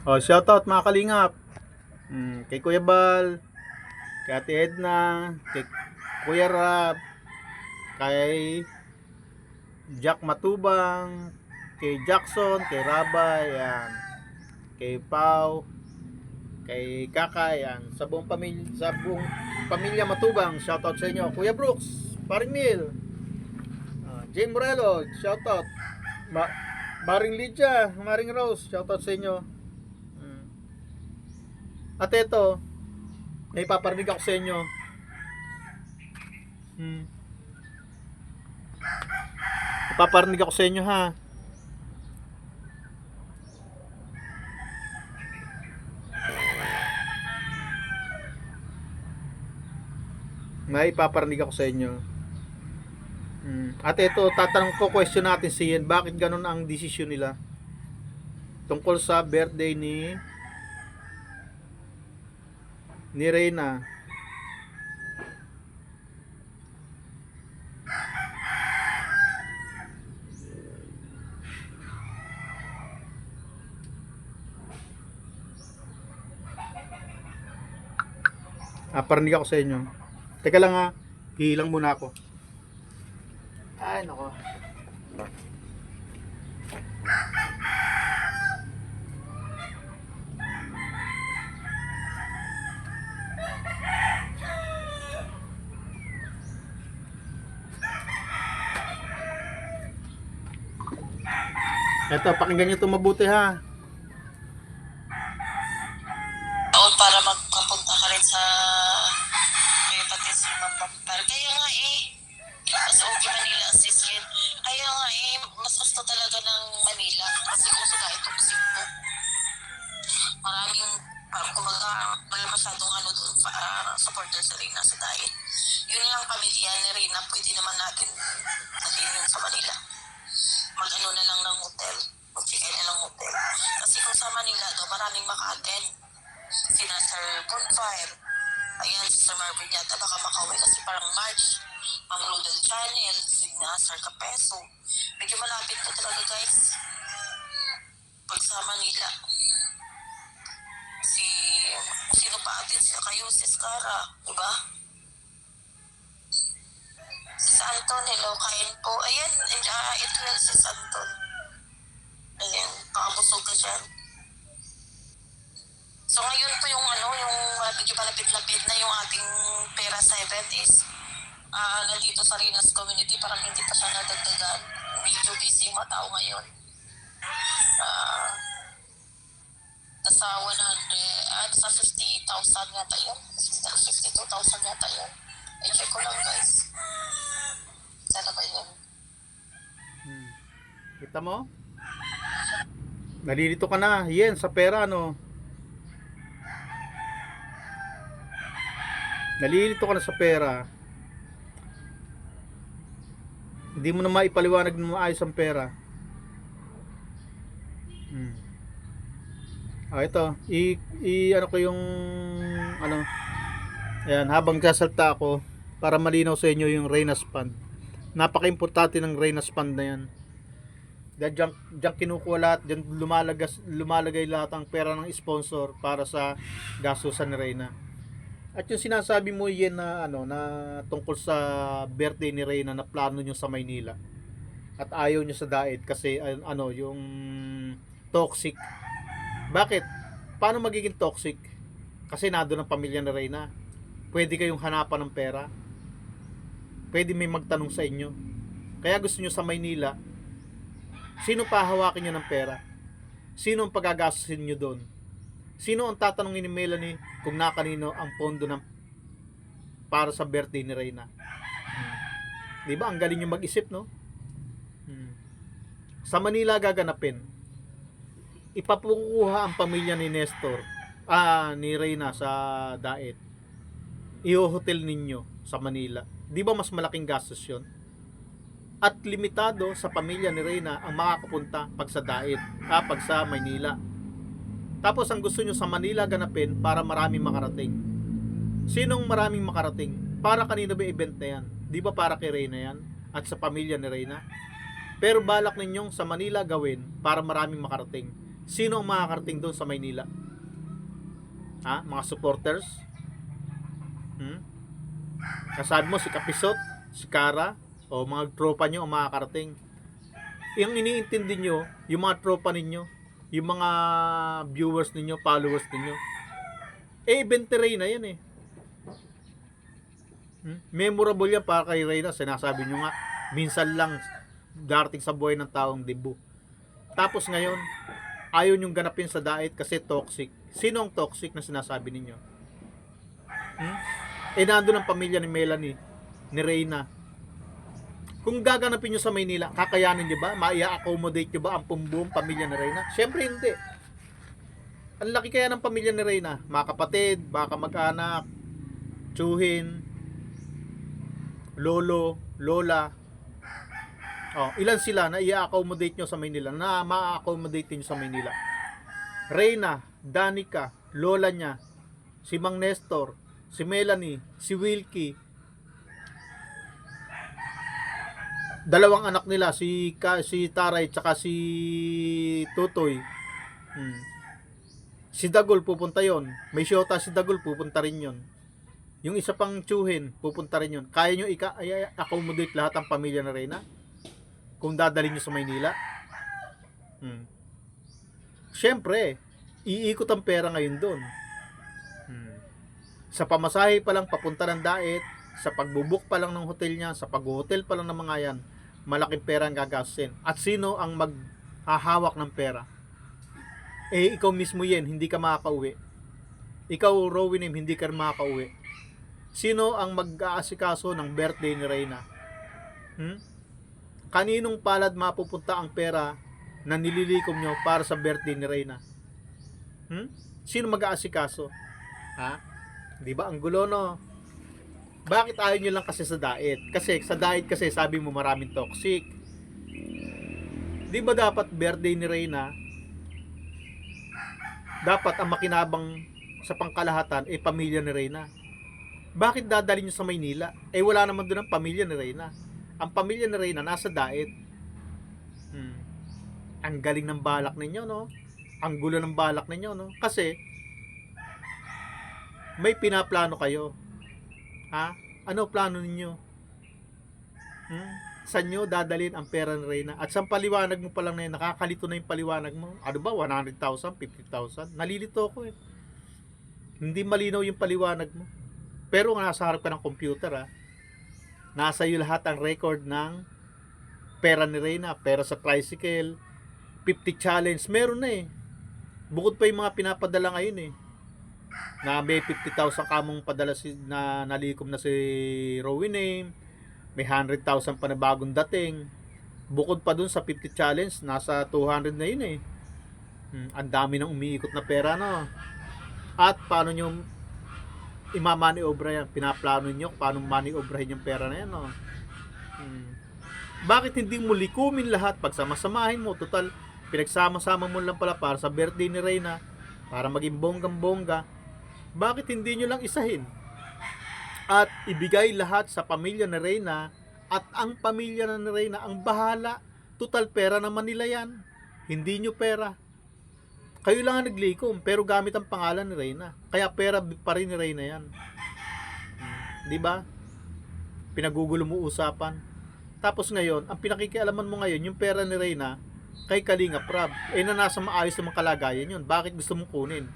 Oh, shoutout mga kalingap. Kay Kuya Bal, kay Ate Edna, kay Kuya Rab, kay Jack Matubang, kay Jackson, kay Rabay, yan. Kay Pau, kay Kaka, yan. Sa buong pamilya Matubang, shoutout sa inyo. Kuya Brooks, Paring Neil, Jane Morelo, shoutout. Ma Maring Lydia, Maring Rose, shoutout sa inyo. At ito, may paparinig ako sa inyo. Paparinig ako sa inyo ha. May paparinig ako sa inyo. At ito, tatanong ko, question natin si Ian, bakit ganun ang desisyon nila tungkol sa birthday ni Reyna. Parinig ako sa inyo. Teka lang ha, hihilang muna ako. Ay nako. Eto, pakinggan nyo ito mabuti ha. Para magpapunta ka rin sa hepatitis C Pampar. Kaya nga mas okay Manila assistant. Kaya nga mas gusto talaga ng Manila. Kasi kung sa dahil toxic po. Maraming, kumaga, wala masyadong doon, supporter sa Reyna sa diet. Yun lang pamilya ni Reyna, pwede naman natin yun sa Manila. Mag-ano na lang ng hotel. Mag-check-in na ng hotel. Kasi kung sa Manila maraming maka-attend. Sina Sir Bonfire, ayan, si Sir Marvin yata baka makauwi kasi parang March, Ma'am Rodel Channel, sina Sir Capeso, medyo malapit po talaga guys pag sa Manila. Sino pa atin, sila kayo, si Skara, diba? Si Santon, hello, kain po, ayan, ito yan si Santon, ayan, pakabusog ka dyan. So ngayon po yung medyo malapit-lapit na yung ating Pera 7 is nandito sa Reyna's community, parang hindi pa siya nadagdagan. Medyo busy yung mga tao ngayon. Nasa 50,000 yata yun. 52,000 yata yun. I-check ko lang guys. Sana ba yun? Kita mo? Nalilito ka na, Yen, sa pera no. Nalilito ka na sa pera. Hindi mo na maipaliwanag ng maayos ang pera. Ito, ano ko yung ayan, habang sasalta ako para malinaw sa inyo yung Reyna's Fund. Napaka-importante ng Reyna's Fund na yan. Diyan kinukuha lahat, diyan lumalagay lahat ang pera ng sponsor para sa gastusan ni Reyna. At yung sinasabi mo yan na na tungkol sa birthday ni Reyna na plano nyo sa Maynila at ayaw nyo sa Daet kasi yung toxic. Bakit? Paano magiging toxic? Kasi nandoon ang pamilya ni Reyna. Pwede kayong hanapan ng pera. Pwede may magtanong sa inyo. Kaya gusto nyo sa Maynila, sino pahawakin nyo ng pera? Sino ang pagagastusin nyo doon? Sino ang tatanungin ni Melanie kung nakanino ang pondo para sa birthday ni Reyna? Diba? Ang galing yung mag-isip, no? Sa Manila gaganapin. Ipapukuha ang pamilya ni Nestor, ni Reyna sa Daet. I-hotel ninyo sa Manila. Di ba mas malaking gastos yun? At limitado sa pamilya ni Reyna ang makakapunta pag sa Daet, pag sa Maynila. Tapos ang gusto nyo sa Manila ganapin para maraming makarating. Sinong maraming makarating? Para kanino ba event na yan? Di ba para kay Reyna yan? At sa pamilya ni Reyna? Pero balak ninyong sa Manila gawin para maraming makarating. Sino ang makakarating doon sa Maynila? Ha? Mga supporters? Hmm? Kasabi mo si Kapisot, si Kara, o mga tropa nyo ang makakarating. Yung iniintindi nyo, yung mga tropa ninyo, yung mga viewers ninyo, followers ninyo, event ni Reyna yan eh. Memorable yan para kay Reyna. Sinasabi nyo nga, minsan lang darating sa buhay ng taong debut. Tapos ngayon, ayaw nyong ganapin sa diet kasi toxic. Sino ang toxic na sinasabi ninyo? Nandun ang pamilya ni Melanie, ni Reyna. Kung gaganapin nyo sa Maynila, kakayanin nyo ba? Maia-accommodate nyo ba ang buong pamilya ni Reyna? Siyempre hindi. Ang laki kaya ng pamilya ni Reyna. Mga kapatid, baka mag-anak, tsuhin, lolo, lola. Ilan sila na i-accommodate nyo sa Maynila? Na ma-accommodate nyo sa Maynila? Reyna, Danica, lola niya, si Mang Nestor, si Melanie, si Wilkie, dalawang anak nila, si Taray tsaka si Tutoy. Si Dagol pupunta yon. May syota si Dagol, pupunta rin yon. Yung isa pang tsuhin, pupunta rin yon. Kaya nyo i-accommodate lahat ng pamilya na Reyna? Kung dadalhin nyo sa Maynila? Siyempre, iikot ang pera ngayon doon. Sa pamasahe pa lang papunta ng diet, sa pagbubuk pa lang ng hotel niya, sa pag-hotel pa lang ng mga yan, malaking pera ang gagastusin. At sino ang maghahawak ng pera? Ikaw mismo yan, hindi ka makakauwi. Ikaw, Rowinem, hindi ka makakauwi. Sino ang mag-aasikaso ng birthday ni Reyna? Kaninong palad mapupunta ang pera na nililikom nyo para sa birthday ni Reyna? Sino mag-aasikaso? Di ba ang gulo, no? Bakit ayaw nyo lang kasi sa diet? Kasi sa diet kasi sabi mo maraming toxic. Di ba dapat birthday ni Reyna, dapat ang makinabang sa pangkalahatan pamilya ni Reyna? Bakit dadalhin nyo sa Maynila? Wala naman doon ang pamilya ni Reyna. Ang pamilya ni Reyna nasa diet. Ang galing ng balak ninyo, no? Ang gulo ng balak ninyo, no? Kasi may pinaplano kayo. Ano plano ninyo? Saan nyo dadalhin ang pera ni Reyna? At sa paliwanag mo pa lang na yun, nakakalito na yung paliwanag mo. Ano ba? 100,000, 50,000? Nalilito ako eh. Hindi malinaw yung paliwanag mo. Pero nasa harap ka ng computer, nasa iyo lahat ang record ng pera ni Reyna. Pera sa tricycle, 50 challenge, meron na eh. Bukod pa yung mga pinapadala ngayon eh. Na may 50,000 kamong padala na nalikom na si Rowinem, may 100,000 pa na bagong dating. Bukod pa dun sa 50 challenge, nasa 200 na yun eh. Ang dami nang umiikot na pera, no? At paano nyo imamaniobra yan? Pinaplano nyo paano maniobrahin yung pera na yan, no? Bakit hindi mo likumin lahat, pagsama-samahin mo? Total, pinagsama-sama mo lang pala para sa birthday ni Reyna, para maging bonggang-bongga. Bakit hindi nyo lang isahin at ibigay lahat sa pamilya ni Reyna, at ang pamilya ni Reyna ang bahala? Total, pera naman nila yan, hindi nyo pera. Kayo lang ang naglikom, pero gamit ang pangalan ni Reyna, kaya pera pa rin ni Reyna yan. Di ba? Pinagugulo mo usapan. Tapos ngayon, ang pinakikialaman mo ngayon, yung pera ni Reyna kay Kalinga Prab, na nasa maayos na mga kalagayan yun. Bakit gusto mong kunin?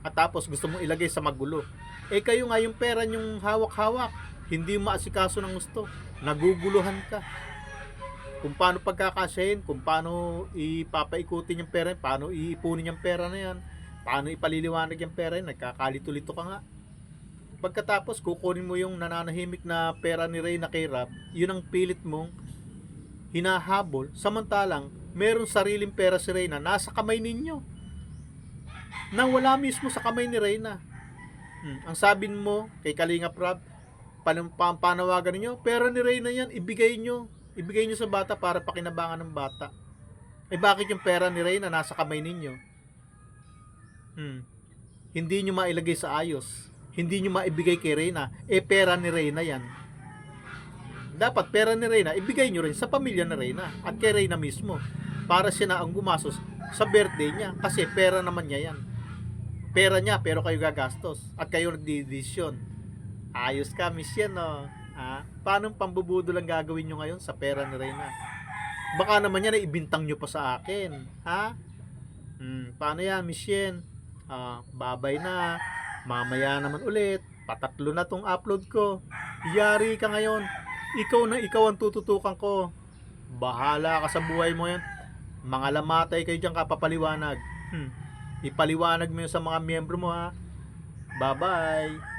At tapos gusto mong ilagay sa magulo. Kayo nga yung pera nyong hawak-hawak, hindi mo maasikaso ng gusto. Naguguluhan ka. Kung paano pagkakasyahin, kung paano ipapaikutin yung pera, paano iipunin yung pera na yan, paano ipaliliwanag yung pera yan, nagkakalito-lito ka nga. Pagkatapos, kukunin mo yung nananahimik na pera ni Reyna kay Rab, yun ang pilit mong hinahabol, samantalang meron sariling pera si Reyna, nasa kamay ninyo, na wala mismo sa kamay ni Reyna. Ang sabi mo kay Kalinga Prab, panawagan niyo, pera ni Reyna yan, ibigay nyo sa bata para pakinabangan ng bata. Bakit yung pera ni Reyna nasa kamay ninyo? Hindi nyo mailagay sa ayos, hindi nyo maibigay kay Reyna. Pera ni Reyna yan. Dapat pera ni Reyna ibigay nyo rin sa pamilya ni Reyna at kay Reyna mismo, para siya na ang gumasos sa birthday niya. Kasi pera naman niya yan. Pera niya, pero kayo gagastos. At kayo nagdidesisyon. Ayos ka, Miss Yen, no? Paano pambubudo lang gagawin nyo ngayon sa pera ni Reyna? Baka naman yan, ibintang nyo pa sa akin. Ha? Paano yan, Miss Yen? Babay na. Mamaya naman ulit. Patatlo na tong upload ko. Yari ka ngayon. Ikaw ang tututukan ko. Bahala ka sa buhay mo yan. Mga lamatay kayo dyan kapapaliwanag. Ipaliwanag mo yun sa mga miyembro mo, ha. Bye-bye.